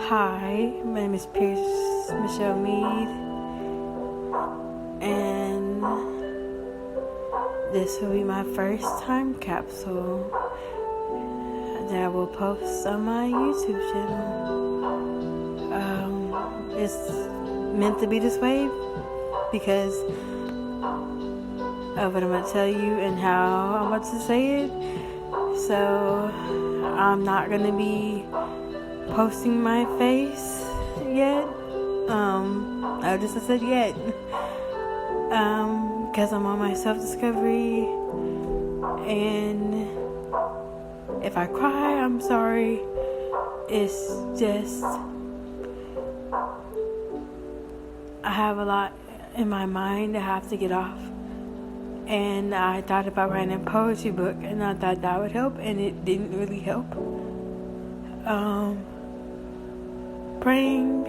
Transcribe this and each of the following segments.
Hi, my name is Pierce Michelle Mead, and this will be my first time capsule that I will post on my YouTube channel. It's meant to be this way because of what I'm going to tell you and how I'm about to say it. So I'm not going to be posting my face yet. I just said yet. Because I'm on my self-discovery, and if I cry, I'm sorry. It's just I have a lot in my mind I have to get off, and I thought about writing a poetry book, and I thought that would help, and it didn't really help. Praying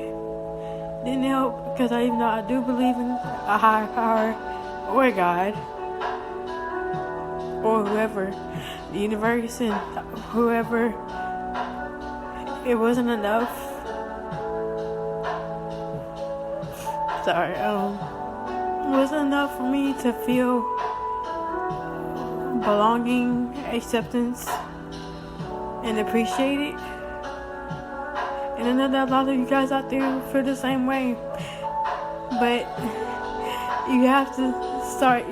didn't help, because even though I do believe in a higher power or God or whoever, the universe and whoever, it wasn't enough. It wasn't enough for me to feel belonging, acceptance, and appreciate it. And I know that a lot of you guys out there feel the same way. But you have to start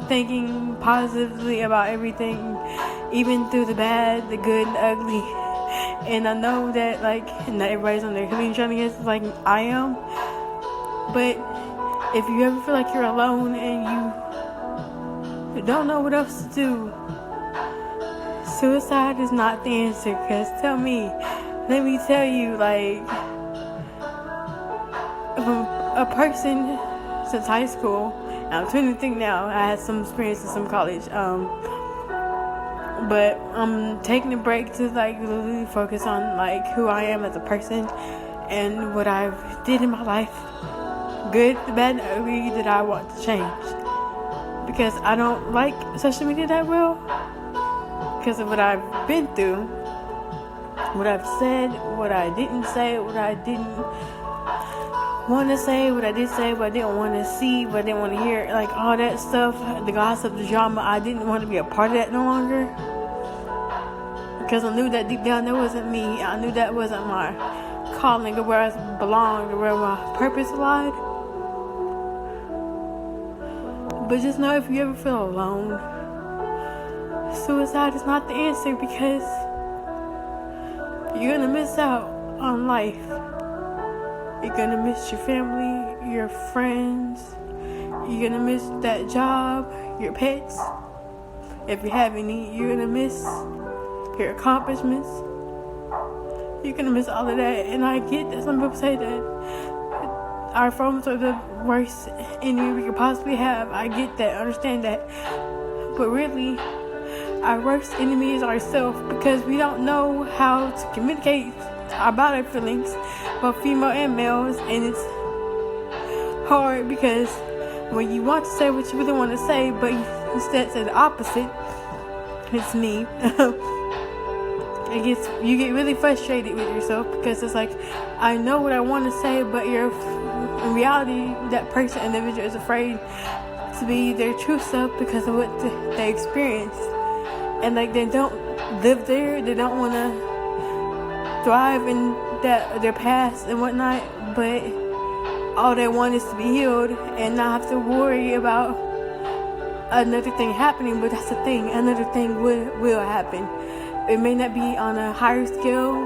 thinking positively about everything, even through the bad, the good, and the ugly. And I know that, not everybody's on their healing journey like I am. But if you ever feel like you're alone and you don't know what else to do, suicide is not the answer. Because let me tell you, a person since high school, and I'm 23 now, I had some experience in some college, but I'm taking a break to really focus on who I am as a person and what I did in my life, good, the bad, and ugly, that I want to change, because I don't like social media that well because of what I've been through, what I've said, what I didn't say, what I didn't want to say, what I did say, what I didn't want to see, what I didn't want to hear, all that stuff, the gossip, the drama. I didn't want to be a part of that no longer, because I knew that deep down that wasn't me. I knew that wasn't my calling, or where I belonged, or where my purpose lied. But just know, if you ever feel alone, suicide is not the answer, because you're gonna miss out on life. You're gonna miss your family, your friends. You're gonna miss that job, your pets, if you have any. You're gonna miss your accomplishments. You're gonna miss all of that. And I get that some people say that our phones are the worst enemy we could possibly have. I get that, I understand that. But really, our worst enemy is ourselves, because we don't know how to communicate about our feelings, both female and males, and it's hard because when you want to say what you really want to say, but you instead say the opposite, it's me. You get really frustrated with yourself, because it's I know what I want to say, but in reality, that person, individual, is afraid to be their true self because of what they experienced. And they don't live there, they don't want to thrive in their past and whatnot, but all they want is to be healed and not have to worry about another thing happening. But that's the thing, another thing will happen. It may not be on a higher scale,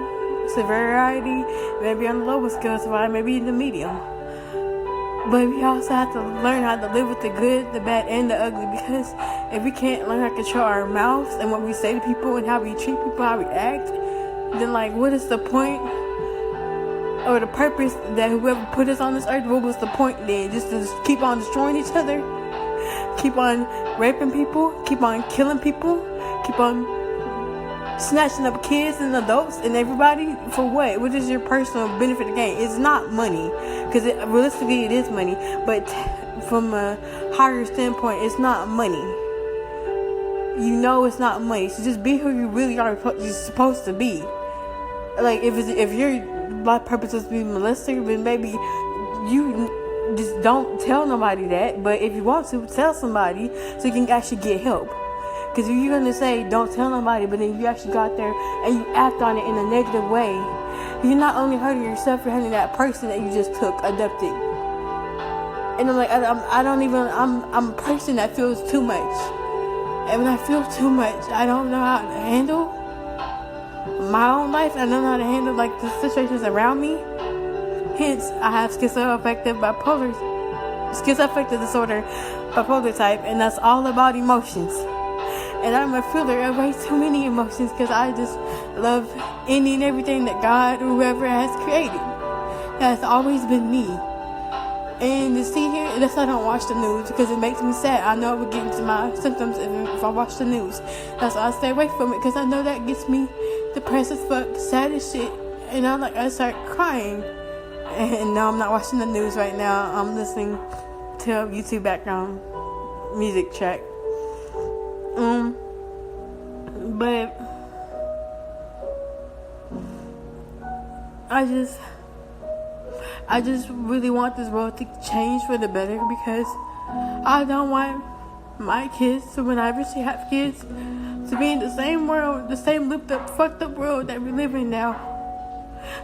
severity, maybe on a lower scale, severity, maybe in the medium. But we also have to learn how to live with the good, the bad, and the ugly, because if we can't learn how to control our mouths and what we say to people and how we treat people, how we act, then what is the point or the purpose that whoever put us on this earth? What was the point then? Just to keep on destroying each other, keep on raping people, keep on killing people, keep on snatching up kids and adults and everybody for what? What is your personal benefit to gain? It's not money, because realistically it is money, but from a higher standpoint, it's not money. You know it's not money, so just be who you really are supposed to be. Like, if your life purpose is to be molested, then maybe you just don't tell nobody that. But if you want to, tell somebody so you can actually get help. Because if you're gonna say don't tell nobody, but then you actually got there and you act on it in a negative way, you're not only hurting yourself, you're hurting that person that you just adopted. And I'm like, I'm a person that feels too much. And when I feel too much, I don't know how to handle my own life. I don't know how to handle like the situations around me. Hence, I have schizoaffective disorder, bipolar type, and that's all about emotions. And I'm a feeler of way too many emotions because I just love any and everything that God or whoever has created. That has always been me. And to see here, that's why I don't watch the news because it makes me sad. I know I would get into my symptoms if I watch the news. That's why I stay away from it because I know that gets me depressed as fuck, sad as shit. And I start crying. And no, I'm not watching the news right now. I'm listening to a YouTube background music track. But I just really want this world to change for the better because I don't want my kids, so when I eventually have kids, to be in the same world, the same looped up, fucked up world that we live in now.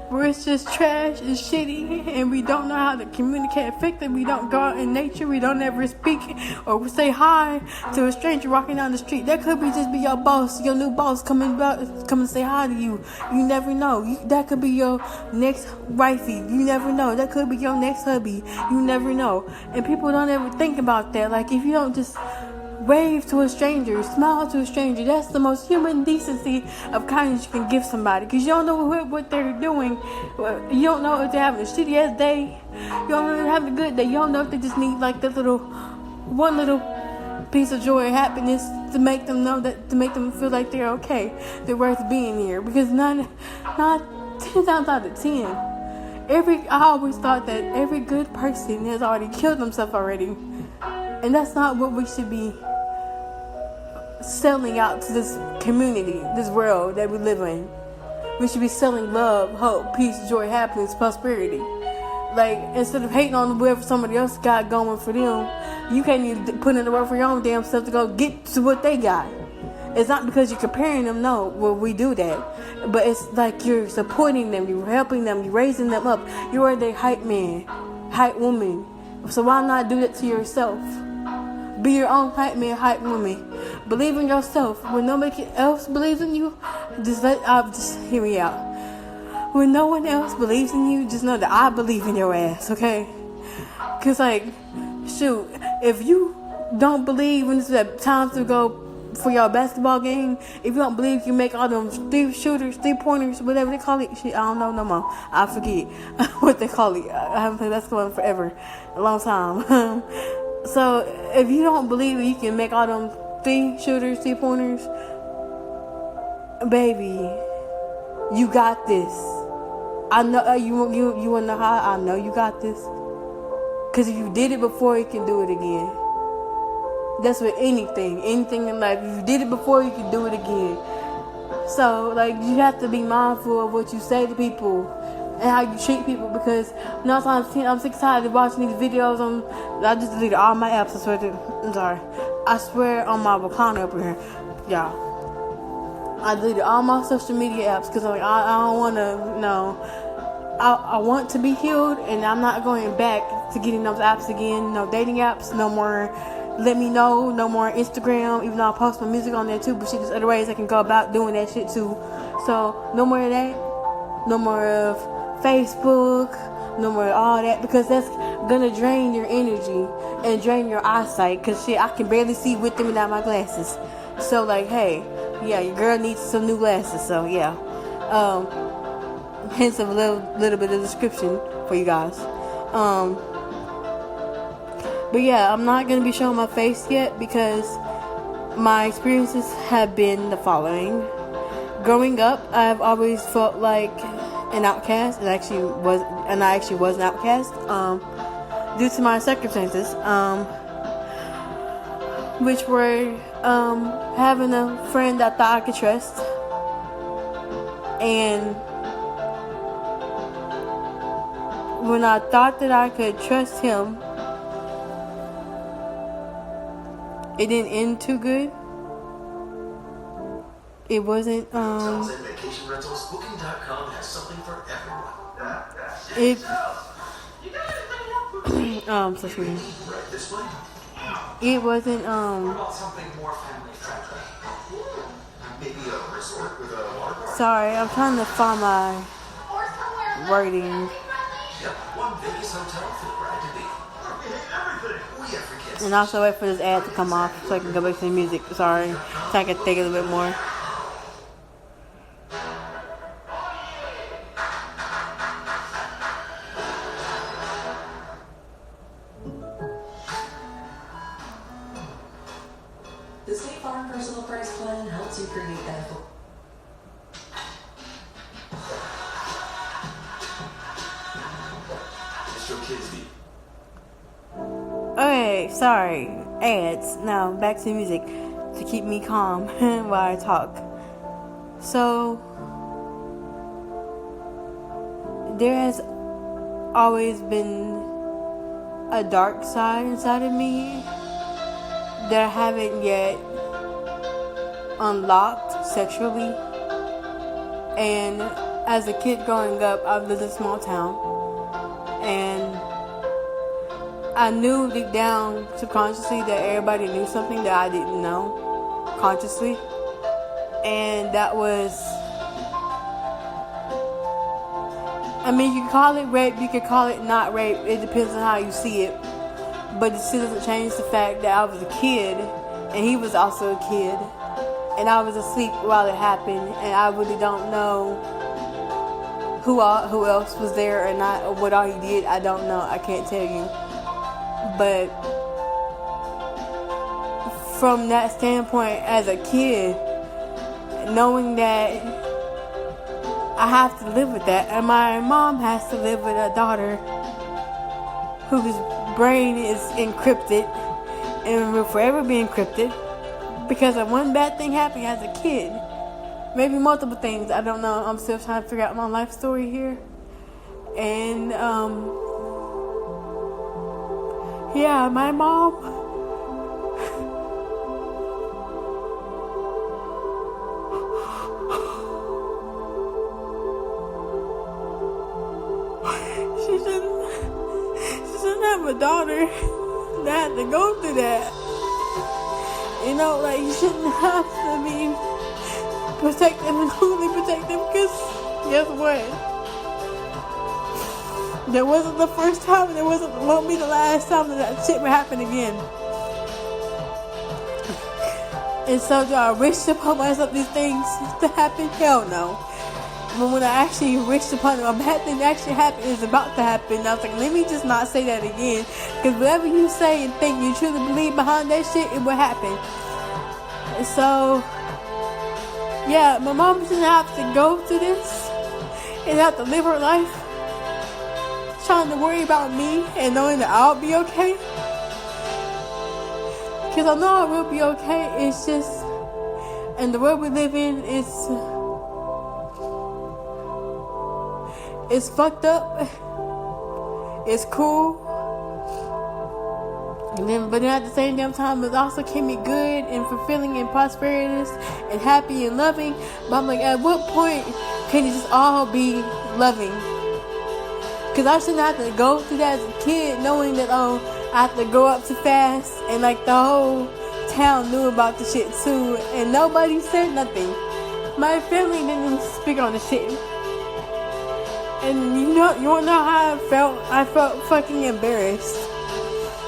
Where it's just trash and shitty and we don't know how to communicate effectively. We don't go out in nature. We don't ever speak or say hi to a stranger walking down the street. That could just be your boss, your new boss come and say hi to you. You never know. That could be your next wifey. You never know. That could be your next hubby. You never know. And people don't ever think about that. Like if you don't just wave to a stranger, smile to a stranger. That's the most human decency of kindness you can give somebody. Because you don't know what they're doing. You don't know if they're having a shitty ass day. You don't know if they're having a good day. You don't know if they just need like one little piece of joy or happiness to make them know that, to make them feel like they're okay. They're worth being here. Because not 10 times out of 10, I always thought that every good person has already killed themselves already. And that's not what we should be selling out to this community, this world that we live in. We should be selling love, hope, peace, joy, happiness, prosperity. Like, instead of hating on whatever somebody else got going for them, you can't even put in the work for your own damn self to go get to what they got. It's not because you're comparing them, no, well, we do that. But it's like you're supporting them, you're helping them, you're raising them up. You are their hype man, hype woman. So why not do that to yourself? Be your own hype man, hype woman. Believe in yourself. When nobody else believes in you, just hear me out. When no one else believes in you, just know that I believe in your ass, okay? Because, like, shoot, if you don't believe when it's time to go for your basketball game, if you don't believe you make all them three pointers, whatever they call it, shit, I don't know no more. I forget what they call it. I haven't played basketball in forever, a long time. So if you don't believe you can make all them three pointers, baby, you got this. I know you wanna know how I know you got this. Cause if you did it before, you can do it again. That's with anything in life. If you did it before, you can do it again. So, like, you have to be mindful of what you say to people and how you treat people, because 9 times 10, I'm sick and tired of watching these videos I just deleted all my apps. I swear on my Wakanda up here, y'all. I deleted all my social media apps because I don't want to, I want to be healed, and I'm not going back to getting those apps again. No dating apps, no more Let Me Know, no more Instagram, even though I post my music on there too, but shit, there's other ways I can go about doing that shit too. So, no more of that, no more of Facebook, no more of all that, because that's gonna drain your energy and drain your eyesight, because shit, I can barely see with them without my glasses. So, like, hey, yeah, your girl needs some new glasses, so yeah. Hence a little bit of description for you guys. But yeah, I'm not going to be showing my face yet because my experiences have been the following. Growing up, I've always felt like an outcast, and I actually was an outcast, due to my circumstances, which were having a friend that I thought I could trust, and when I thought that I could trust him, it didn't end too good. It wasn't, Hotels and vacation rentals, Booking.com has something for everyone. Excuse me. Right this way? It wasn't, What about something more family friendly? Maybe a resort with a water park? sorry, I'm trying to find my wording. Yep, one Vegas hotel for the bride to be. Everything. We have for kids. And also wait for this ad to come off so I can go back to the music. Sorry. So I can think a little bit more. The State Farm Personal Price Plan helps you create that. It's your kids' deal. Okay, sorry. Ads. Now back to the music to keep me calm while I talk. So there has always been a dark side inside of me that I haven't yet unlocked sexually. And as a kid growing up, I've lived in a small town, and I knew deep down subconsciously that everybody knew something that I didn't know consciously. And that was, I mean, you can call it rape, you can call it not rape, it depends on how you see it. But it still doesn't change the fact that I was a kid, and he was also a kid, and I was asleep while it happened, and I really don't know who else was there or not, or what all he did. I don't know. I can't tell you. But from that standpoint, as a kid, knowing that I have to live with that, and my mom has to live with a daughter whose brain is encrypted and will forever be encrypted because of one bad thing happening as a kid. Maybe multiple things. I don't know. I'm still trying to figure out my life story here. And yeah, my mom she shouldn't have a daughter that had to go through that. You know, like, you shouldn't have to be protective and only protective, because guess what? That wasn't the first time, and it won't be the last time that shit will happen again. And so do I wish upon myself these things to happen? Hell no. But when I actually wished upon it, a bad thing that actually happened is about to happen. I was like, let me just not say that again. Because whatever you say and think you truly believe behind that shit, it will happen. And so, yeah, my mom shouldn't have to go through this and have to live her life trying to worry about me and knowing that I'll be okay. Because I know I will be okay. It's just, and the world we live in it's fucked up. It's cool. But then at the same damn time, it also can be good and fulfilling and prosperous and happy and loving. But I'm like, at what point can it just all be loving? Because I shouldn't have to go through that as a kid, knowing that, I have to grow up too fast, and like the whole town knew about the shit too, and nobody said nothing. My family didn't even speak on the shit. And you wanna know how I felt? I felt fucking embarrassed.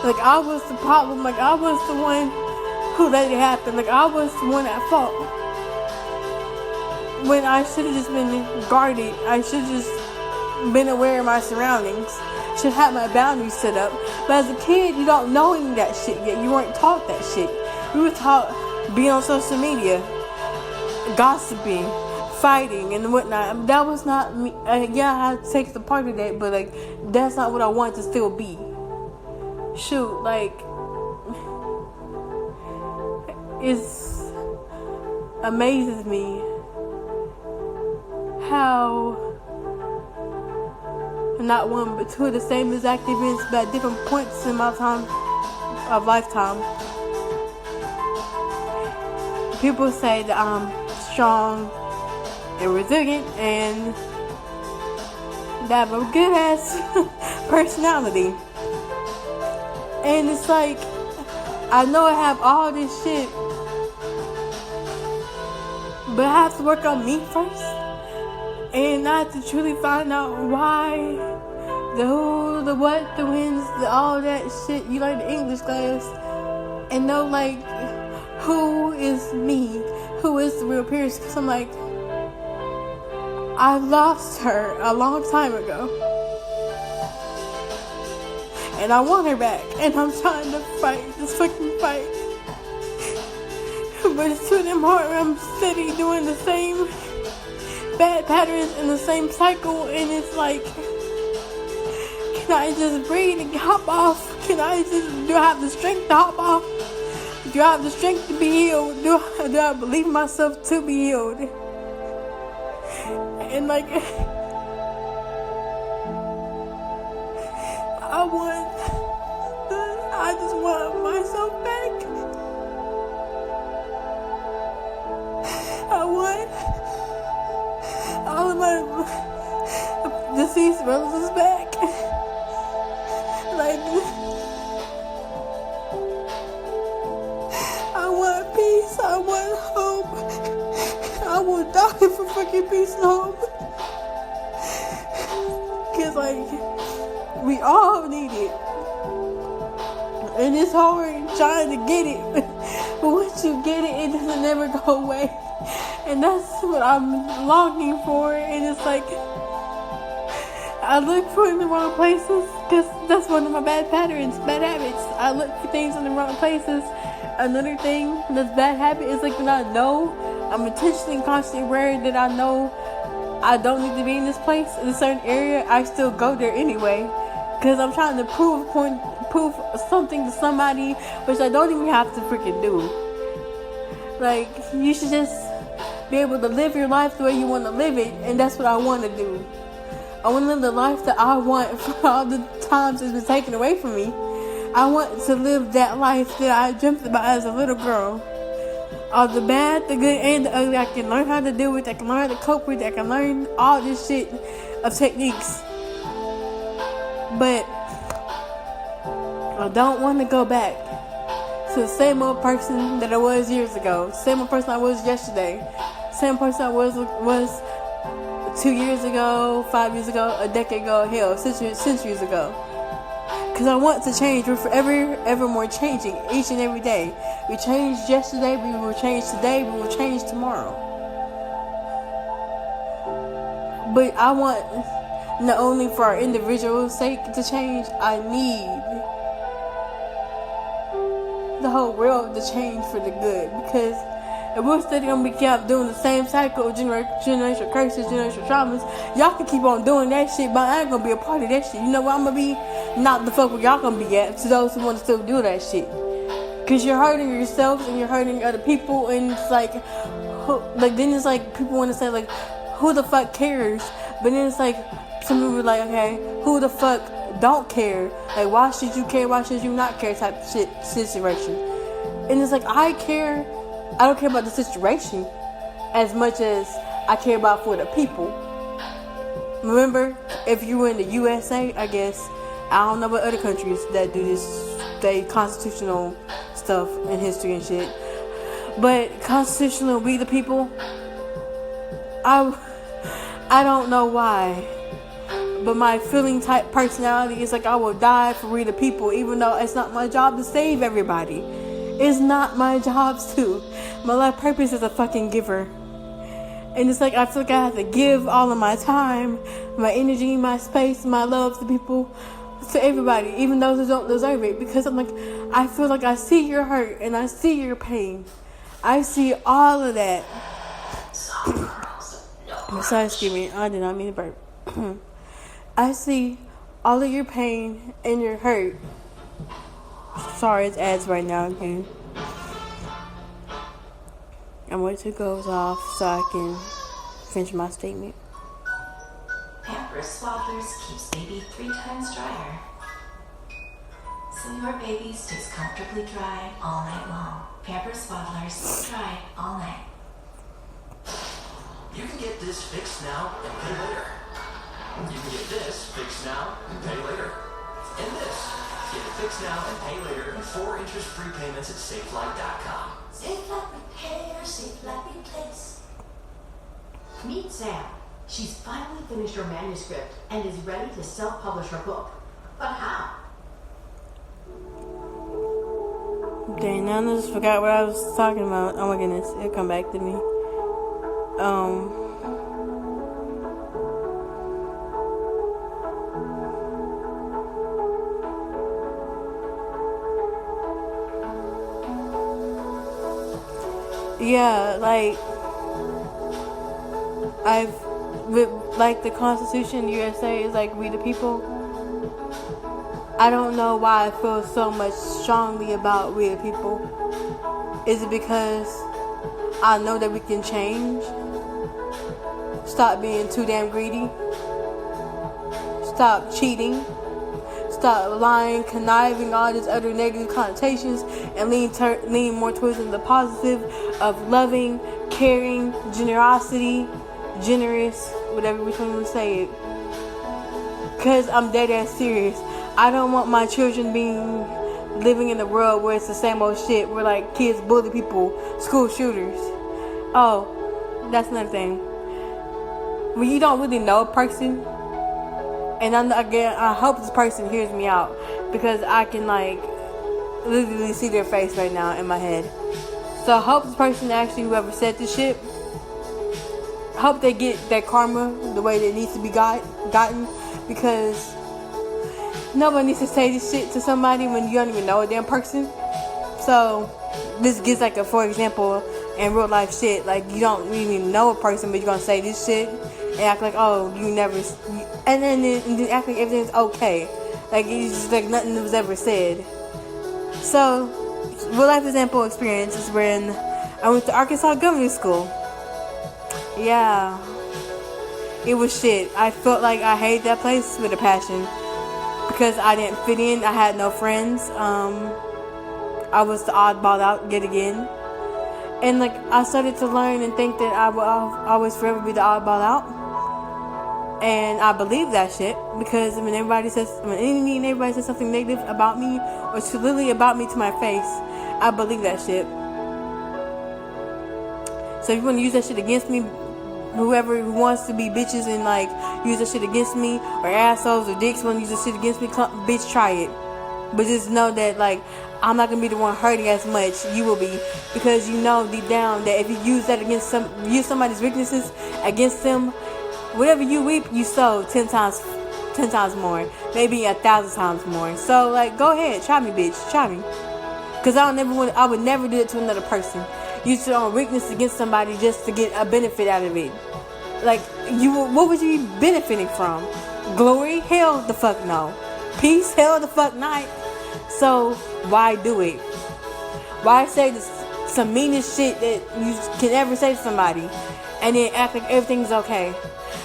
Like, I was the problem. Like, I was the one who let it happen. Like, I was the one at fault. When I should have just been guarded. I should have just been aware of my surroundings. Should have my boundaries set up. But as a kid, you don't know any of that shit yet. You weren't taught that shit. You were taught being on social media, gossiping, fighting and whatnot. That was not me. Yeah, I had to take the part of that, but like, that's not what I wanted to still be. Shoot, like, it amazes me how not one but two of the same exact events, but at different points in my time of lifetime. People say that I'm strong and resilient and that I have a good ass personality. And it's like, I know I have all this shit, but I have to work on me first. And I have to truly find out why, the who, the what, the whens, all that shit you like the English class. And know, like, who is me? Who is the real Pierce? Because I'm like, I lost her a long time ago. And I want her back. And I'm trying to fight this fucking fight. But it's too damn hard. I'm steady doing the same bad patterns in the same cycle. And it's like, can I just breathe and hop off? Do I have the strength to hop off? Do I have the strength to be healed? Do I believe myself to be healed? And like, I just want myself back. I want all of my deceased relatives back. Like, I want peace. I want hope. I will die for fucking peace and hope. Cause like, we all need it. And it's hard trying to get it. But once you get it, it doesn't never go away. And that's what I'm longing for. And it's like, I look for it in the wrong places. Because that's one of my bad patterns, bad habits. I look for things in the wrong places. Another thing that's bad habit is like when I know, I'm intentionally and constantly aware that I know I don't need to be in this place, in a certain area, I still go there anyway. Because I'm trying to prove something to somebody, which I don't even have to freaking do. Like, you should just be able to live your life the way you want to live it, and that's what I want to do. I want to live the life that I want for all the times it's been taken away from me. I want to live that life that I dreamt about as a little girl. All the bad, the good, and the ugly, I can learn how to deal with, I can learn how to cope with, I can learn all this shit of techniques. But I don't want to go back to the same old person that I was years ago, same old person I was yesterday, same person I was 2 years ago, 5 years ago, a decade ago, hell, centuries ago. Because I want to change. We're forever, ever more changing each and every day. We changed yesterday, we will change today, we will change tomorrow. But I want, not only for our individual sake to change, I need the whole world to change for the good. Because if we're still going to keep doing the same cycle of generational curses, generational traumas, y'all can keep on doing that shit, but I ain't going to be a part of that shit. You know where I'm going to be? Not the fuck where y'all going to be at, to those who want to still do that shit. Because you're hurting yourselves and you're hurting other people, and it's like, then it's like, people want to say, like, who the fuck cares? But then it's like, some people are like, okay, who the fuck don't care? Like, why should you care? Why should you not care? Type of shit situation. And it's like, I don't care about the situation as much as I care about for the people. Remember, if you were in the USA, I guess, I don't know about other countries that do this, they constitutional stuff in history and shit. But constitutional, we the people, I don't know why, but my feeling type personality is like, I will die for we the people, even though it's not my job to save everybody. It's not my job to. My life purpose is a fucking giver. And it's like, I feel like I have to give all of my time, my energy, my space, my love to people, to everybody, even those who don't deserve it. Because I'm like, I feel like I see your hurt and I see your pain. I see all of that. Sorry, excuse me, I did not mean to burp. I see all of your pain and your hurt. Sorry, it's ads right now again. I'm waiting till it goes off so I can finish my statement. Yeah, Pampers Swaddlers keeps baby 3 times drier. So your baby stays comfortably dry all night long. Pampers Swaddlers, dry all night. You can get this fixed now and pay later. You can get this fixed now and pay later. And this. Get it fixed now and pay later in 4 interest-free payments at SafeLight.com. Safe like repair, safe like replace. Meet Sam. She's finally finished her manuscript and is ready to self-publish her book. But how? Dang, now I just forgot what I was talking about. Oh my goodness, it'll come back to me. Yeah, like like the Constitution of the USA is like we the people. I don't know why I feel so much strongly about we the people. Is it because I know that we can change? Stop being too damn greedy. Stop cheating. Stop lying, conniving, all these other negative connotations, and lean more towards the positive of loving, caring, generosity, generous, whatever we want to say it. Because I'm dead ass serious. I don't want my children living in a world where it's the same old shit, where like kids bully people, school shooters. Oh, that's another thing. When you don't really know a person, and I hope this person hears me out, because I can like literally see their face right now in my head. So I hope this person, actually whoever said this shit, I hope they get that karma the way that it needs to be gotten, because nobody needs to say this shit to somebody when you don't even know a damn person. So this gives like for example, in real life shit, like you don't really know a person, but you're gonna say this shit and act like, oh, you never, and then act like everything's okay, like it's just like nothing was ever said. So real life example experience is when I went to Arkansas Government School. Yeah, it was shit. I felt like I hated that place with a passion, because I didn't fit in. I had no friends. I was the oddball out yet again. And like I started to learn and think that I will always forever be the oddball out. And I believe that shit, because when everybody says something negative about me, or literally about me to my face, I believe that shit. So if you want to use that shit against me, whoever who wants to be bitches and like use that shit against me, or assholes or dicks want to use that shit against me, bitch, try it. But just know that like I'm not gonna be the one hurting as much. You will be, because you know deep down that if you use that against use somebody's weaknesses against them, whatever you reap, you sow 10 times more, maybe 1,000 times more. So like, go ahead, try me, bitch, try me. Because I would never do it to another person. Use your own weakness against somebody just to get a benefit out of it. Like, what would you be benefiting from? Glory? Hell the fuck no. Peace? Hell the fuck not. So why do it? Why say some meanest shit that you can ever say to somebody, and then act like everything's okay?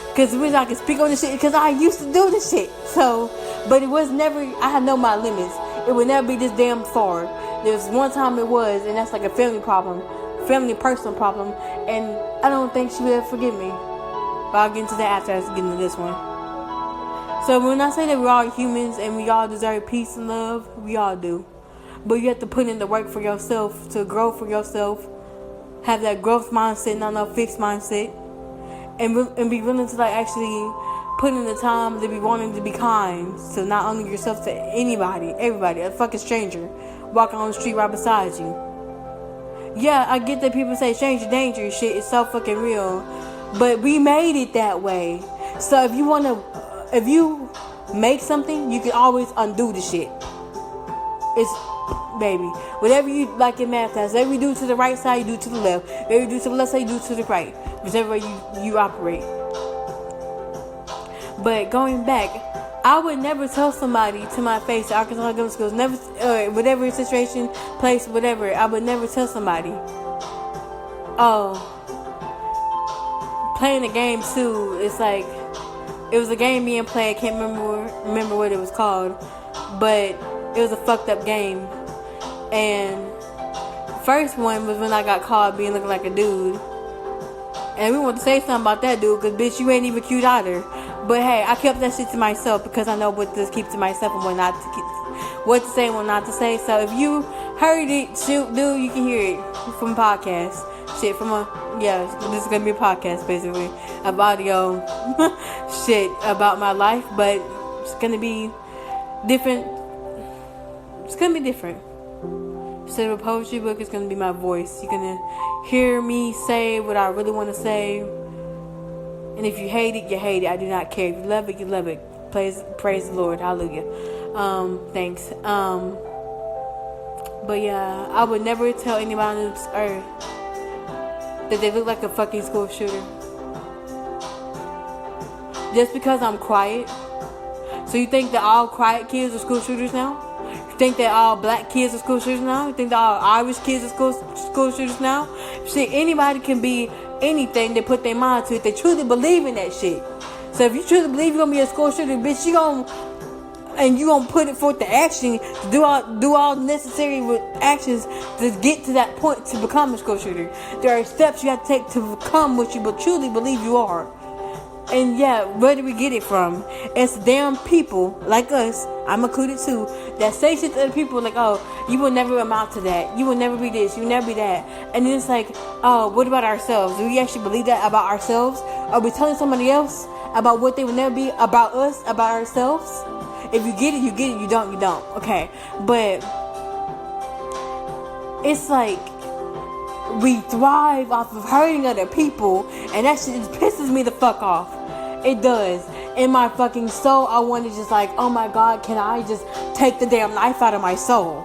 Because the reason I can speak on this shit is because I used to do this shit. So, but it was never, I had know my limits. It would never be this damn far. There was one time it was, and that's like a family personal problem, and I don't think she would ever forgive me. But I'll get into that after I get into this one. So when I say that we're all humans and we all deserve peace and love, we all do. But you have to put in the work for yourself to grow for yourself. Have that growth mindset, not no fixed mindset. And be willing to like actually put in the time to be wanting to be kind to not only yourself, to anybody, everybody, a fucking stranger walking on the street right beside you. Yeah, I get that people say stranger danger shit is so fucking real, but we made it that way. So if you make something, you can always undo the shit. It's, baby, whatever you like in math class, whatever you do to the right side, you do to the left. Whatever you do to the left side, you do to the right. Whichever way you operate. But going back, I would never tell somebody to my face at Arkansas Government Schools, never, whatever situation, place, whatever, I would never tell somebody, oh, playing the game too, it's like, It was a game being played. Can't remember what it was called, but it was a fucked up game. And first one was when I got caught being looking like a dude. And we want to say something about that dude, because bitch, you ain't even cute either. But hey, I kept that shit to myself because I know what to keep to myself and what not to keep, what to say and what not to say. So if you heard it, shoot, dude, you can hear it from a podcast. Shit, this is gonna be a podcast basically of audio shit about my life, but it's gonna be different. It's gonna be different. Instead of a poetry book, it's gonna be my voice. You're gonna hear me say what I really want to say. And if you hate it, you hate it. I do not care. If you love it, you love it. Praise the Lord. Hallelujah. Thanks. But yeah, I would never tell anybody on this earth that they look like a fucking school shooter. Just because I'm quiet. So you think that all quiet kids are school shooters now? You think that all black kids are school shooters now? You think that all Irish kids are school shooters now? Shit, anybody can be anything they put their mind to if they truly believe in that shit. So if you truly believe you're gonna be a school shooter, bitch, you gonna put it forth to action to do all necessary actions to get to that point to become a school shooter. There are steps you have to take to become what you truly believe you are. And yeah, where do we get it from? It's damn people like us, I'm included too, that say shit to other people like, oh, you will never amount to that. You will never be this. You will never be that. And then it's like, oh, what about ourselves? Do we actually believe that about ourselves? Are we telling somebody else about what they will never be about us, about ourselves? If you get it, you get it. You don't, you don't. Okay. But it's like we thrive off of hurting other people, and that shit just pisses me the fuck off. It does. In my fucking soul, I want to just like, oh my God, can I just take the damn life out of my soul?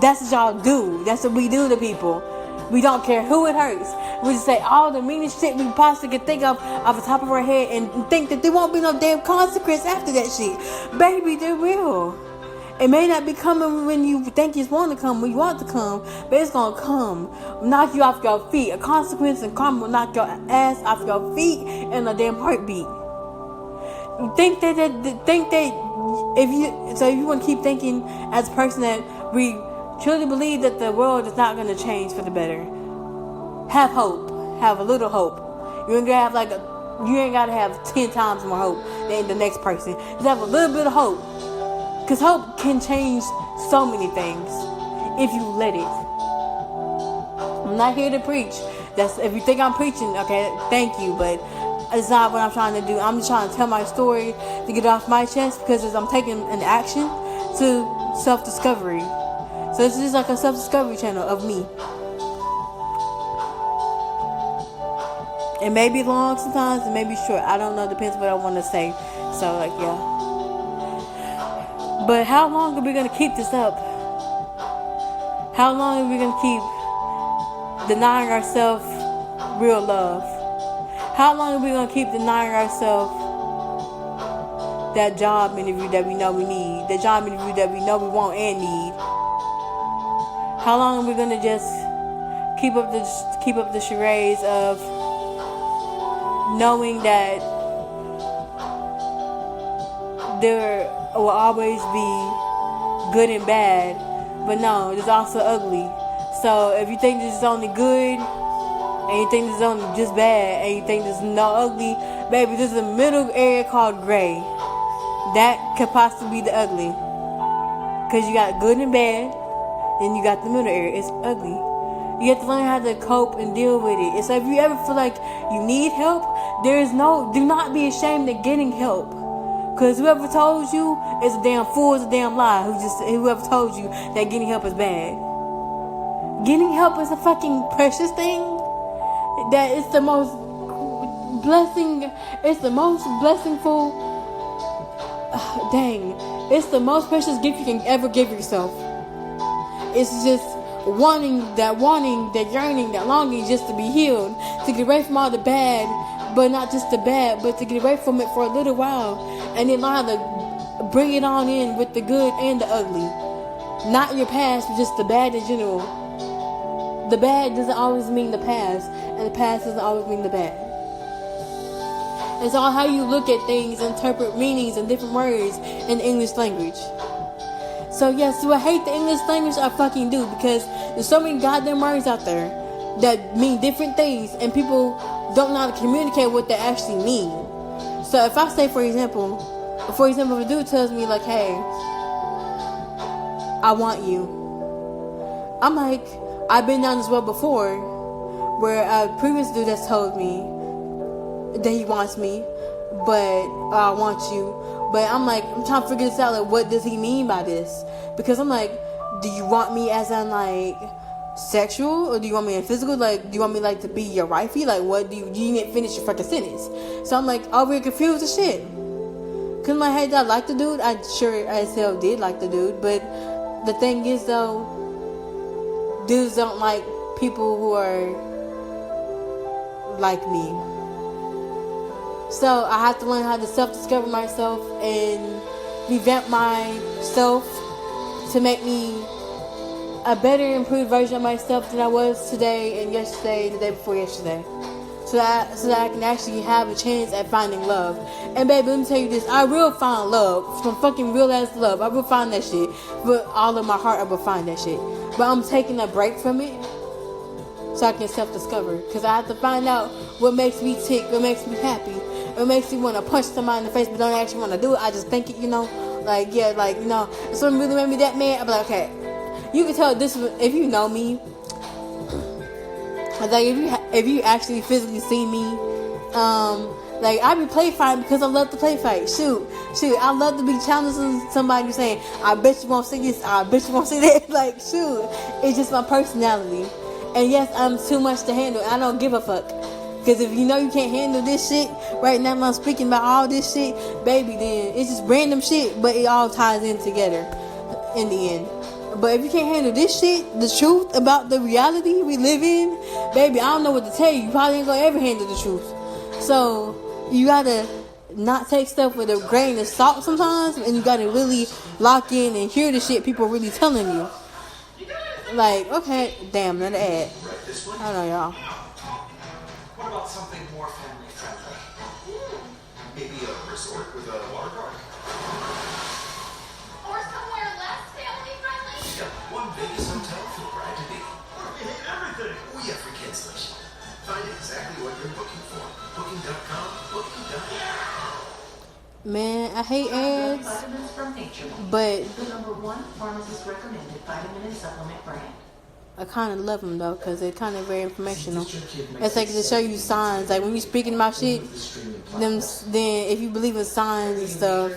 That's what y'all do. That's what we do to people. We don't care who it hurts. We just say all the meanest shit we possibly can think of off the top of our head and think that there won't be no damn consequence after that shit. Baby, there will. It may not be coming when you think it's want to come, when you want to come, but it's going to come. Knock you off your feet. A consequence and karma will knock your ass off your feet in a damn heartbeat. You think that if you want to keep thinking as a person that we truly believe that the world is not going to change for the better, have hope. Have a little hope. You ain't gotta have 10 times more hope than the next person. Just have a little bit of hope. Because hope can change so many things if you let it. I'm not here to preach. If you think I'm preaching, okay, thank you, but it's not what I'm trying to do. I'm just trying to tell my story to get it off my chest, because as I'm taking an action to self-discovery. So it's just like a self-discovery channel of me. It may be long sometimes, it may be short. I don't know, depends what I want to say. So like, yeah. But how long are we going to keep this up? How long are we going to keep denying ourselves real love? How long are we going to keep denying ourselves that job interview that we know we need? The job interview that we know we want and need? How long are we going to just keep up the charades of knowing that there will always be good and bad, but no, there's also ugly. So if you think this is only good, and you think this is only just bad, and you think there's no ugly, baby, there's a middle area called gray. That could possibly be the ugly. Because you got good and bad, then you got the middle area. It's ugly. You have to learn how to cope and deal with it. So if you ever feel like you need help, do not be ashamed of getting help. Because whoever told you is a damn fool, is a damn lie. Whoever told you that getting help is bad. Getting help is a fucking precious thing. That it's the most blessing. It's the most blessingful. It's the most precious gift you can ever give yourself. It's just wanting, that yearning, that longing just to be healed, to get away from all the bad, but not just the bad, but to get away from it for a little while, and then learn how to bring it on in with the good and the ugly. Not your past, but just the bad in general. The bad doesn't always mean the past, and the past doesn't always mean the bad. It's all how you look at things, interpret meanings and different words in the English language. So yes, do I hate the English language? I fucking do, because there's so many goddamn words out there that mean different things, and people don't know how to communicate what they actually mean. So if I say, for example, if a dude tells me like, hey, I want you, I'm like, I've been down this road before, where a previous dude has told me that he wants me, but I want you. But I'm like, I'm trying to figure this out. Like, what does he mean by this? Because I'm like, do you want me as in like sexual, or do you want me in physical? Like, do you want me like to be your wifey? Like, what do you didn't finish your fucking sentence? So I'm like, over confused as shit. Cause in my head, I like the dude. I sure as hell did like the dude. But the thing is though, dudes don't like people who are like me. So I have to learn how to self-discover myself and revamp myself to make me a better, improved version of myself than I was today and yesterday, the day before yesterday. So that I can actually have a chance at finding love. And baby, let me tell you this, I will find love. Some fucking real ass love. I will find that shit. With all of my heart, I will find that shit. But I'm taking a break from it so I can self-discover. Because I have to find out what makes me tick, what makes me happy. It makes me want to punch somebody in the face, but don't actually want to do it. I just think it, you know. Like, yeah, like, you know, if someone really made me that mad, I'd be like, okay. You can tell this, if you know me. Like, if you actually physically see me, like, I be play fighting because I love to play fight. Shoot, I love to be challenging somebody saying, I bet you won't see this, I bet you won't see that. Like, shoot, it's just my personality. And yes, I'm too much to handle. I don't give a fuck. Because if you know you can't handle this shit, right now I'm speaking about all this shit, baby, then it's just random shit, but it all ties in together in the end. But if you can't handle this shit, the truth about the reality we live in, baby, I don't know what to tell you. You probably ain't gonna ever handle the truth. So you gotta not take stuff with a grain of salt sometimes, and you gotta really lock in and hear the shit people are really telling you. Like, okay, damn, another ad. I don't know, y'all. What about something more family friendly? Maybe a resort with a water park? Or somewhere less family friendly? Yeah, one Vegas hotel for the bride to be. We hate everything. We have for cancellation. Find exactly what you're looking for. Booking.com, booking.com. Man, I hate ads, Vitamins from Nature. but The #1 pharmacist recommended vitamin and supplement brand. I kind of love them though, because they're kind of very informational. It's like to show you signs. Like when you're speaking about shit, then if you believe in signs and stuff,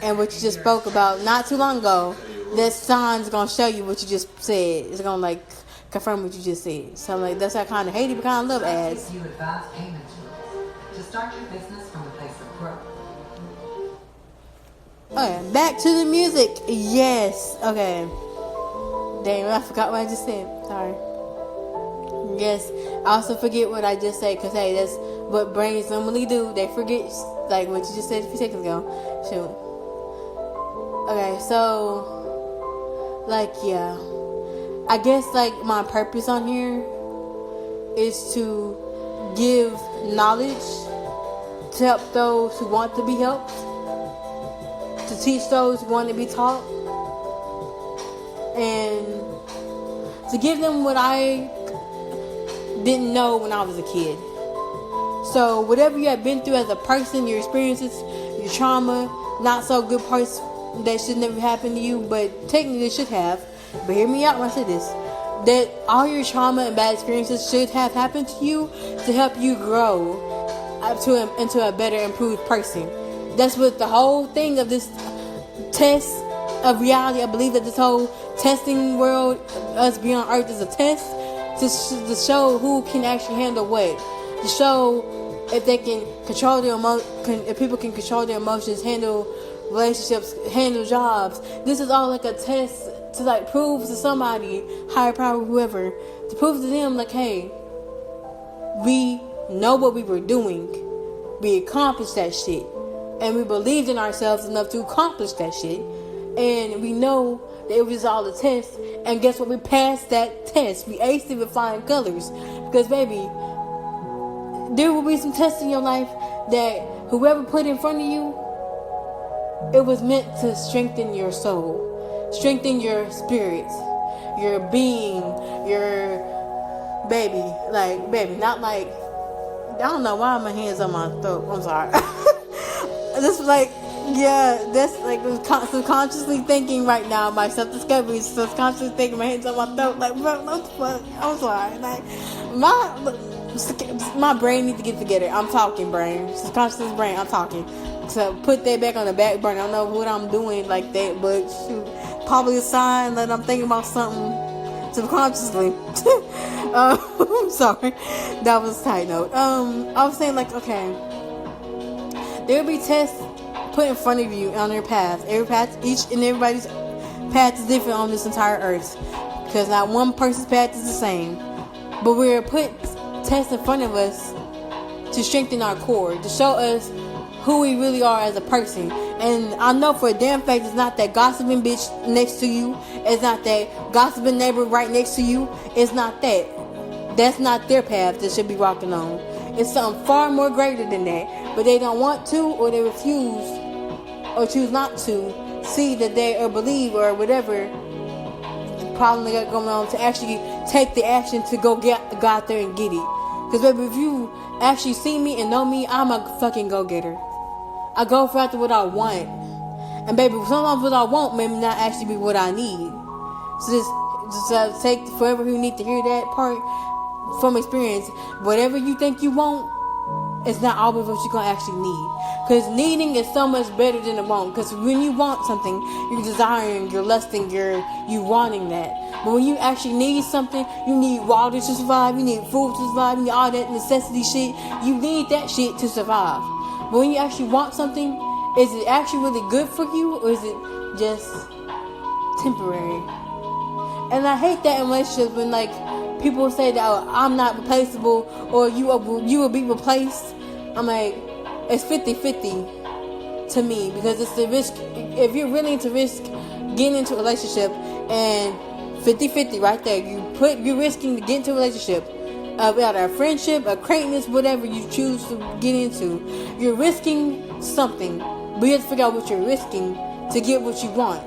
and what you just spoke about not too long ago, that sign's gonna show you what you just said. It's gonna like confirm what you just said. So like that's why I kind of hate it, but kind of love ads. You advance payment tools to start your business from a place of growth. Okay, back to the music. Yes. Okay. Damn, I forgot what I just said. Sorry. Yes, I also forget what I just said, because hey, that's what brains normally do. They forget, like what you just said a few seconds ago. Shoot. Okay, so, like, yeah. I guess, like, my purpose on here is to give knowledge to help those who want to be helped, to teach those who want to be taught, and to give them what I didn't know when I was a kid. So whatever you have been through as a person, your experiences, your trauma, not so good parts that should never happen to you, but technically should have. But hear me out when I say this. That all your trauma and bad experiences should have happened to you to help you grow into a better, improved person. That's what the whole thing of this test of reality. I believe that this whole testing world, us being on Earth, is a test to show who can actually handle what. To show if they can control their if people can control their emotions, handle relationships, handle jobs. This is all like a test to like prove to somebody, higher power, whoever, to prove to them like, hey, we know what we were doing. We accomplished that shit. And we believed in ourselves enough to accomplish that shit. And we know that it was all a test. And guess what? We passed that test. We aced it with flying colors. Because, baby, there will be some tests in your life that whoever put in front of you, it was meant to strengthen your soul, strengthen your spirit, your being, your baby. Like, baby, not like, I don't know why my hands on my throat. I'm sorry. This is like, yeah, that's like subconsciously thinking right now. My self-discovery is subconsciously thinking my hands on my throat. Like, bro, what the fuck? I'm sorry. Like, my brain needs to get together. I'm talking, brain. Subconscious brain, I'm talking. So put that back on the back burner. I don't know what I'm doing like that, but shoot, probably a sign that I'm thinking about something subconsciously. I'm sorry. That was a tight note. I was saying, like, okay, there'll be tests put in front of you on your path. Every path, each and everybody's path is different on this entire earth, because not one person's path is the same. But we're put tests in front of us to strengthen our core, to show us who we really are as a person. And I know for a damn fact it's not that gossiping bitch next to you. It's not that gossiping neighbor right next to you. It's not that. That's not their path that should be walking on. It's something far more greater than that. But they don't want to, or they refuse, or choose not to see that they, or believe, or whatever problem they got going on, to actually take the action to go out there and get it. Because baby, if you actually see me and know me, I'm a fucking go-getter. I go for after what I want. And baby, sometimes what I want may not actually be what I need. So just take forever who need to hear that part from experience. Whatever you think you want, it's not always what you're going to actually need. Because needing is so much better than the want. Because when you want something, you're desiring, you're lusting, you wanting that. But when you actually need something, you need water to survive, you need food to survive, you need all that necessity shit. You need that shit to survive. But when you actually want something, is it actually really good for you, or is it just temporary? And I hate that in relationships when, like, people say that, oh, I'm not replaceable, or you will be replaced. I'm like, it's 50-50 to me, because it's the risk. If you're willing to risk getting into a relationship, and 50-50 right there, you're risking to get into a relationship, about a friendship, a acquaintance, whatever you choose to get into, you're risking something. But you have to figure out what you're risking to get what you want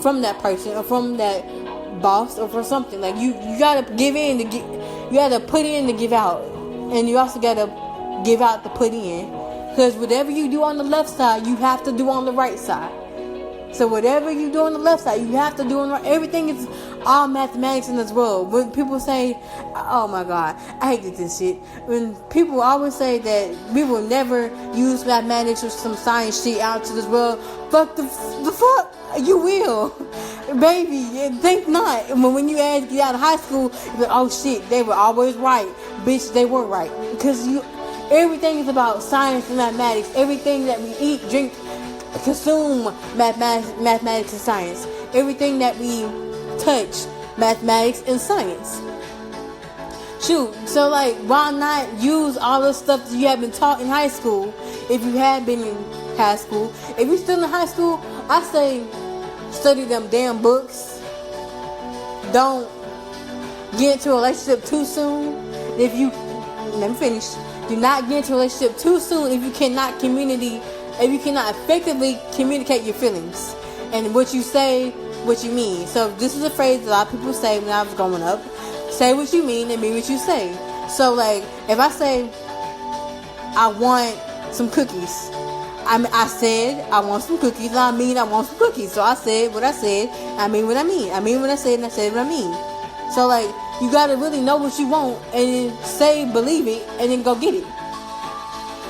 from that person, or from that boss, or for something. Like, you gotta give in to get, you gotta put in to give out, and you also gotta give out to put in. Because whatever you do on the left side, you have to do on the right side. So whatever you do on the left side, you have to do on the right. Everything is all mathematics in this world. When people say, oh my God, I hate this shit. When people always say that we will never use mathematics or some science shit out to this world, fuck the fuck, you will. Baby, think not. When you get out of high school, you're like, oh shit, they were always right. Bitch, they were right. Because everything is about science and mathematics. Everything that we eat, drink, consume, mathematics and science. Everything that we touch, mathematics and science. Shoot, so like, why not use all the stuff that you have been taught in high school? If you have been in high school, if you're still in high school, I say study them damn books. Don't get into a relationship too soon. Let me finish. Do not get into a relationship too soon if you cannot effectively communicate your feelings and what you say, what you mean. So this is a phrase a lot of people say when I was growing up. Say what you mean and mean what you say. So like, if I say I want some cookies, I said I want some cookies, and I mean I want some cookies. So I said what I said, I mean what I mean. I mean what I said, and I said what I mean. So like, you gotta really know what you want, and then say, believe it, and then go get it.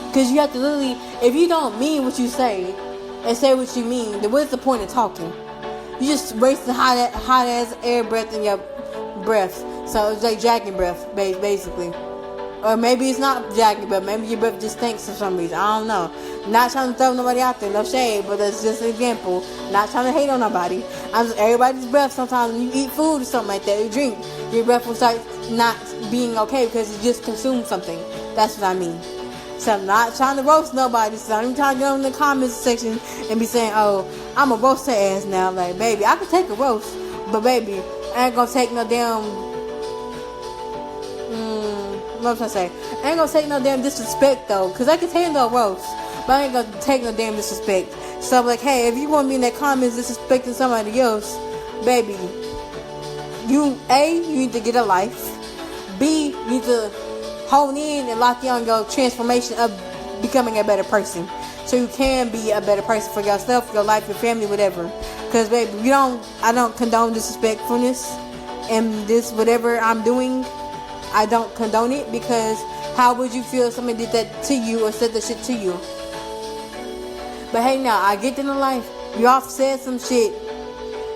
Because you have to literally, if you don't mean what you say and say what you mean, then what's the point of talking? You just wasting hot ass air breath in your breath. So it's like jacking breath, basically. Or maybe it's not jacking breath. Maybe your breath just stinks for some reason. I don't know. Not trying to throw nobody out there, no shade, but that's just an example. Not trying to hate on nobody. Everybody's breath, sometimes when you eat food or something like that, you drink, your breath will start not being okay because you just consumed something. That's what I mean. So I'm not trying to roast nobody. So I'm trying to get in the comments section and be saying, oh, I'm a roaster ass now. Like, baby, I can take a roast, but baby, I ain't gonna take no damn, what was I say? I ain't gonna take no damn disrespect though, cause I can handle a roast, but I ain't gonna take no damn disrespect. So I'm like, hey, if you want me in that comments disrespecting somebody else, baby, you need to get a life. B, you need to hone in and lock in on your transformation of becoming a better person, so you can be a better person for yourself, your life, your family, whatever. Cause baby, I don't condone disrespectfulness, and this whatever I'm doing, I don't condone it, because how would you feel if somebody did that to you or said that shit to you? But hey, now I get in the life. We all said some shit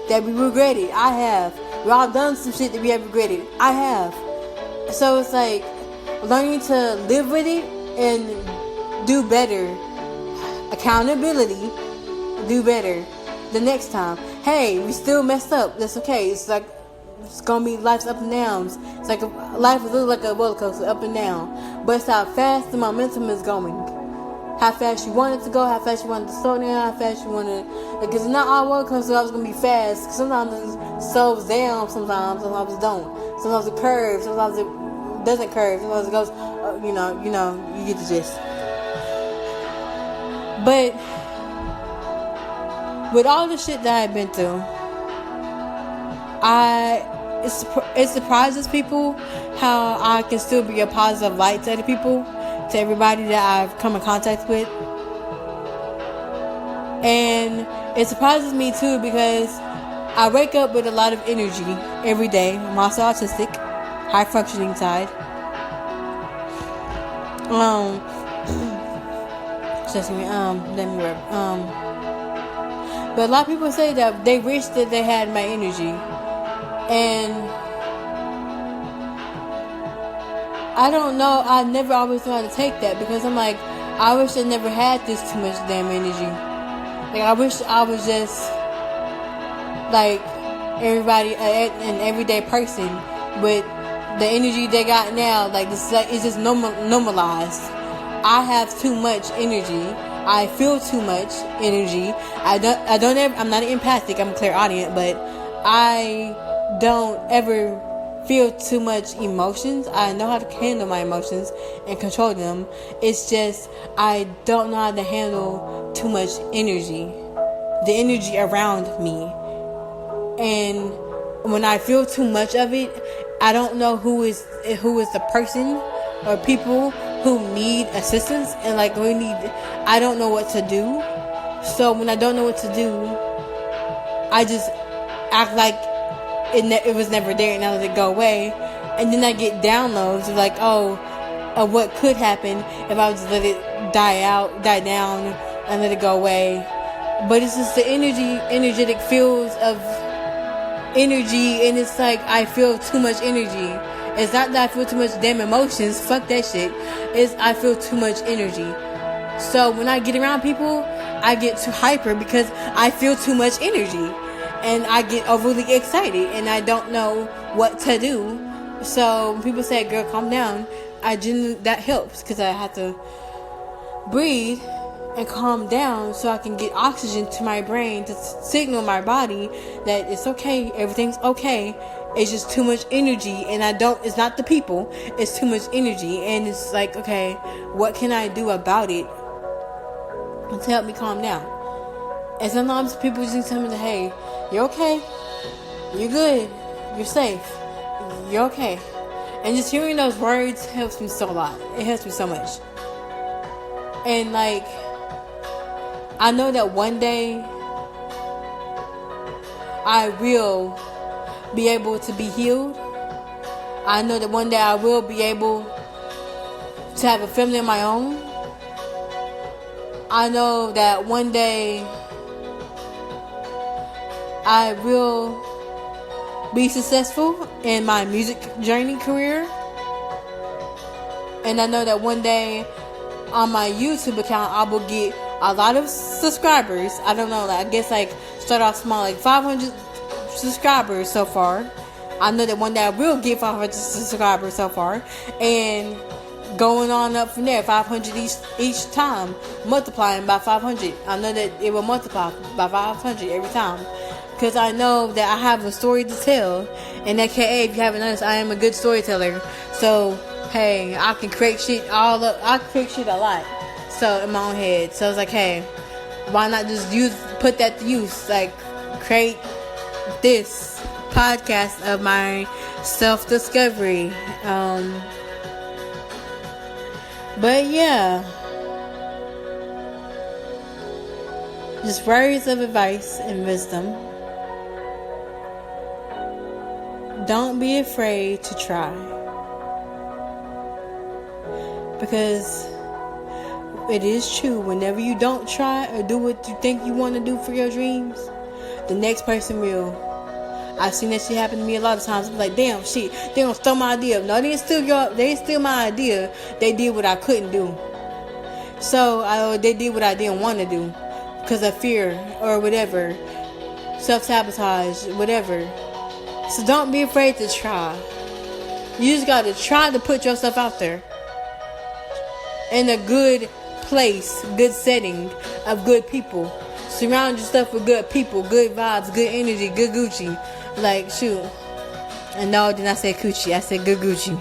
that we regretted. I have. We all done some shit that we have regretted. I have. So it's like learning to live with it and do better. Accountability. Do better the next time. Hey, we still messed up. That's okay. It's like it's gonna be life's up and downs. It's like life is literally like a roller coaster, up and down. But it's how fast the momentum is going. How fast you want it to go, how fast you want it to slow down, how fast you want it. Because it's not all roller coasters always gonna be fast. Sometimes it slows down, sometimes it don't. Sometimes it curves, sometimes it doesn't curve, sometimes it goes, you get the gist. But with all the shit that I've been through, it surprises people how I can still be a positive light to other people, to everybody that I've come in contact with. And it surprises me too, because I wake up with a lot of energy every day. I'm also autistic, high functioning side. But a lot of people say that they wish that they had my energy. And I don't know, I never always know how to take that, because I'm like, I wish I never had this too much damn energy. Like, I wish I was just like everybody, an everyday person with the energy they got now. Like, this, like, it's just normalized. I have too much energy. I feel too much energy. I'm not empathic, I'm clairaudient, but I don't ever feel too much emotions. I know how to handle my emotions and control them. It's just I don't know how to handle too much energy, the energy around me. And when I feel too much of it, I don't know who is the person or people who need assistance, and like I don't know what to do. So when I don't know what to do, I just act like it was never there, and I let it go away. And then I get downloads of like, of what could happen if I would just let it die down, and let it go away. But it's just the energetic feels of energy, and it's like I feel too much energy. It's not that I feel too much damn emotions. Fuck that shit. It's I feel too much energy. So when I get around people, I get too hyper because I feel too much energy. And I get overly excited, and I don't know what to do. So when people say, girl, calm down, that helps, because I have to breathe and calm down so I can get oxygen to my brain to signal my body that it's okay, everything's okay. It's just too much energy, and it's not the people, it's too much energy. And it's like, okay, what can I do about it to help me calm down? And sometimes people just tell me that, hey, you're okay, you're good, you're safe, you're okay. And just hearing those words helps me so a lot. It helps me so much. And like, I know that one day I will be able to be healed. I know that one day I will be able to have a family of my own. I know that one day I will be successful in my music journey career. And I know that one day on my YouTube account I will get a lot of subscribers. I don't know, I guess like start off small, like 500 subscribers so far. I know that one day I will get 500 subscribers so far, and going on up from there, 500 each time, multiplying by 500. I know that it will multiply by 500 every time, because I know that I have a story to tell. And AKA, if you haven't noticed, I am a good storyteller. So hey, I can create shit I can create shit a lot. So in my own head. So it's like, hey, why not just put that to use? Like, create this podcast of my self-discovery. But yeah, just words of advice and wisdom. Don't be afraid to try, because it is true, whenever you don't try or do what you think you want to do for your dreams, the next person will. I've seen that shit happen to me a lot of times. I'm like, damn, shit, they gonna steal my idea. No, they didn't steal my idea. They did what I couldn't do. So they did what I didn't want to do because of fear or whatever, self-sabotage, whatever. So don't be afraid to try. You just gotta try to put yourself out there in a good place, good setting of good people. Surround yourself with good people, good vibes, good energy, good Gucci. Like, shoot. And no, I did not say coochie. I said good Gucci.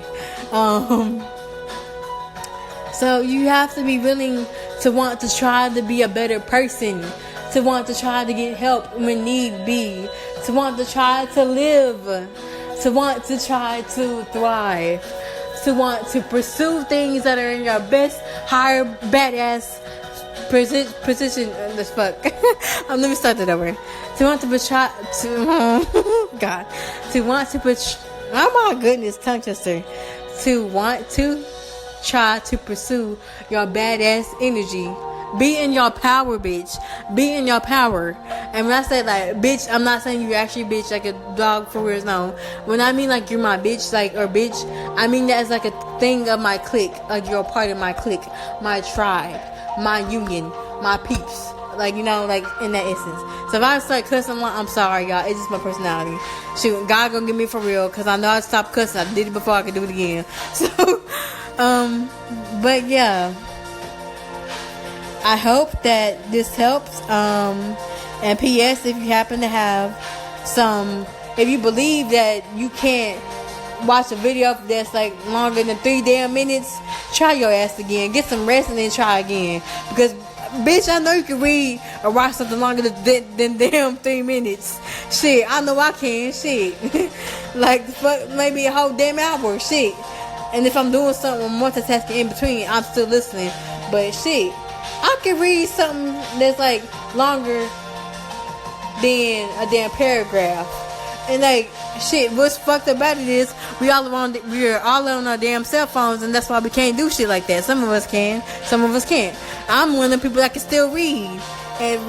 So you have to be willing to want to try to be a better person, to want to try to get help when need be, to want to try to live, to want to try to thrive, to want to pursue things that are in your best, higher, badass position. This fuck. Let me start that over. To want to oh my goodness, tongue twister. To want to try to pursue your badass energy. Be in your power, bitch. Be in your power. And when I say like bitch, I'm not saying you actually bitch like a dog for real. No. When I mean like you're my bitch, like, or bitch, I mean that as like a thing of my clique. Like you're a part of my clique, my tribe, my union, my peeps. Like, you know, like in that essence. So if I start cussing, I'm sorry, y'all. It's just my personality. Shoot, God gonna get me for real, cause I know I stopped cussing. I did it before I could do it again. So, but yeah. I hope that this helps. And P.S. if you happen to have if you believe that you can't watch a video that's like longer than 3 damn minutes, try your ass again. Get some rest and then try again. Because, bitch, I know you can read or watch something longer than damn 3 minutes. Shit, I know I can. Shit. Like, fuck, maybe a whole damn hour. Shit. And if I'm doing something, multitasking in between, I'm still listening. But shit, I can read something that's like longer than a damn paragraph. And like, shit, what's fucked about it is we're all on our damn cell phones, and that's why we can't do shit like that. Some of us can, some of us can't. I'm one of the people that can still read and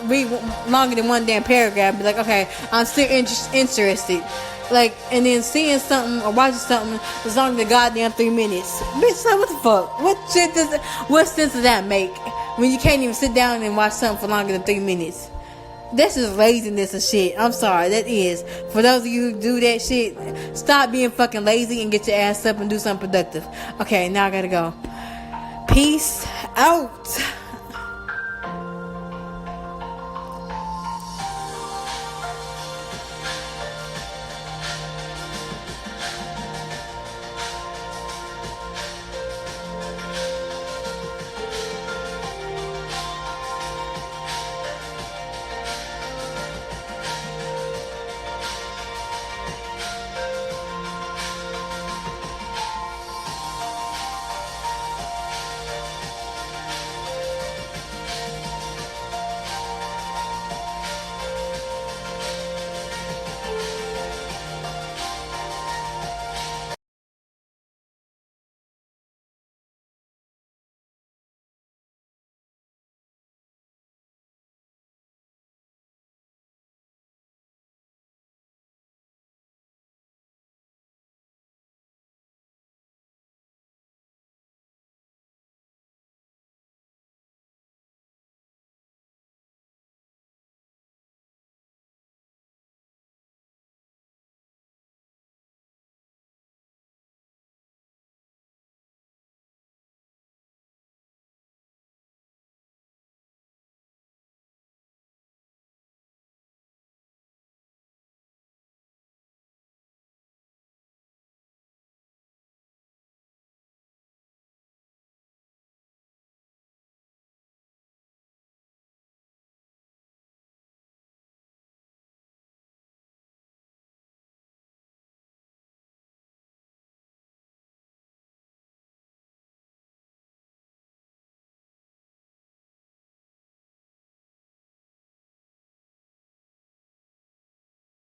read longer than one damn paragraph. Be like, okay, I'm still interested. Like, and then seeing something or watching something as long as the goddamn 3 minutes. Bitch, like, what the fuck? What sense does that make when you can't even sit down and watch something for longer than 3 minutes? That's just laziness and shit. I'm sorry, that is. For those of you who do that shit, stop being fucking lazy and get your ass up and do something productive. Okay, now I gotta go. Peace out.